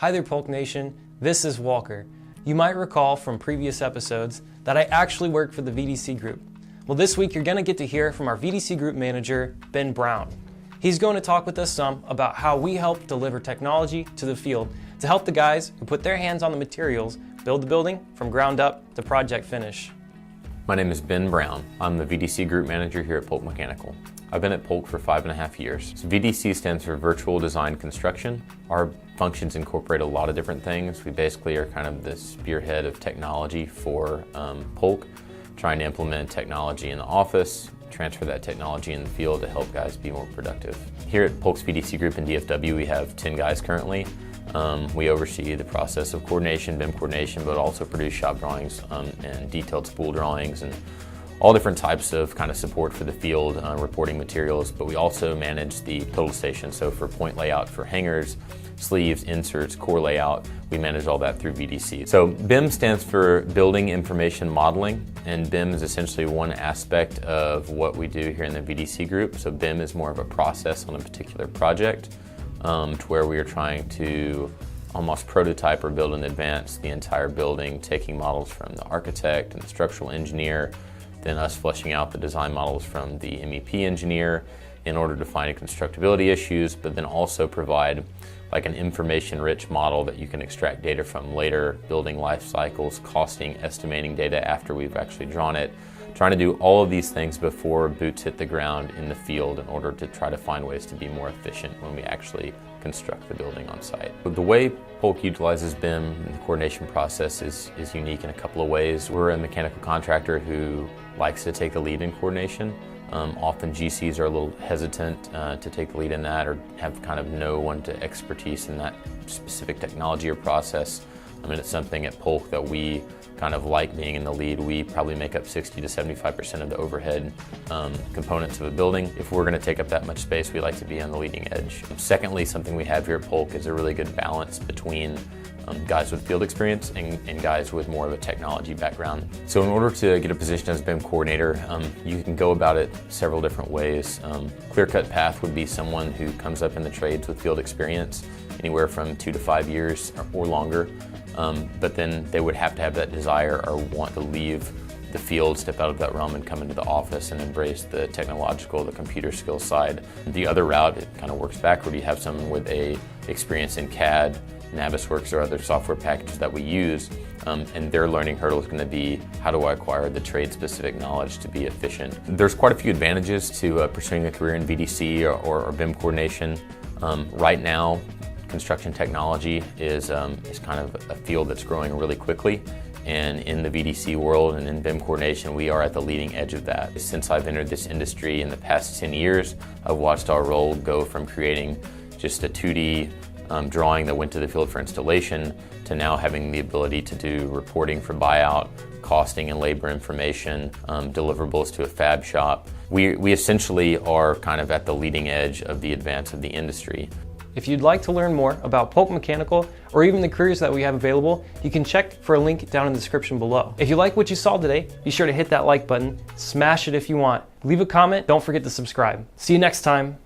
Hi there, Polk Nation. This is Walker. You might recall from previous episodes that I actually work for the VDC group. Well, this week you're going to get to hear from our VDC group manager, Ben Brown. He's going to talk with us some about how we help deliver technology to the field to help the guys who put their hands on the materials build the building from ground up to project finish. My name is Ben Brown. I'm the VDC group manager here at Polk Mechanical. I've been at Polk for 5.5 years. So VDC stands for Virtual Design Construction. Our functions incorporate a lot of different things. We basically are kind of the spearhead of technology for Polk, trying to implement technology in the office, transfer that technology in the field to help guys be more productive. Here at Polk's VDC group in DFW, we have 10 guys currently. We oversee the process of coordination, BIM coordination, but also produce shop drawings and detailed spool drawings and all different types of kind of support for the field, reporting materials, but we also manage the total station. So for point layout for hangers, sleeves, inserts, core layout, we manage all that through VDC. So BIM stands for Building Information Modeling, and BIM is essentially one aspect of what we do here in the VDC group. So BIM is more of a process on a particular project to where we are trying to almost prototype or build in advance the entire building, taking models from the architect and the structural engineer, then us fleshing out the design models from the MEP engineer in order to find constructability issues, but then also provide like an information-rich model that you can extract data from later, building life cycles, costing, estimating data after we've actually drawn it, trying to do all of these things before boots hit the ground in the field in order to try to find ways to be more efficient when we actually construct the building on site. The way Polk utilizes BIM in the coordination process is unique in a couple of ways. We're a mechanical contractor who likes to take the lead in coordination. Often GCs are a little hesitant to take the lead in that or have kind of no one to expertise in that specific technology or process. I mean, it's something at Polk that we kind of like being in the lead. We probably make up 60 to 75% of the overhead components of a building. If we're going to take up that much space, we like to be on the leading edge. Secondly, something we have here at Polk is a really good balance between guys with field experience and guys with more of a technology background. So in order to get a position as a BIM coordinator, you can go about it several different ways. Clear-cut path would be someone who comes up in the trades with field experience, anywhere from 2 to 5 years or longer. But then they would have to have that desire or want to leave the field, step out of that realm and come into the office and embrace the technological, the computer skills side. The other route, it kind of works backward. You have someone with a experience in CAD, Navisworks or other software packages that we use, and their learning hurdle is going to be, how do I acquire the trade-specific knowledge to be efficient? There's quite a few advantages to pursuing a career in VDC or BIM coordination. Right now, construction technology is kind of a field that's growing really quickly, and in the VDC world and in BIM coordination, we are at the leading edge of that. Since I've entered this industry in the past 10 years, I've watched our role go from creating just a 2D drawing that went to the field for installation to now having the ability to do reporting for buyout, costing and labor information, deliverables to a fab shop. We essentially are kind of at the leading edge of the advance of the industry. If you'd like to learn more about Polk Mechanical or even the careers that we have available, you can check for a link down in the description below. If you like what you saw today, be sure to hit that like button, smash it if you want, leave a comment, don't forget to subscribe. See you next time.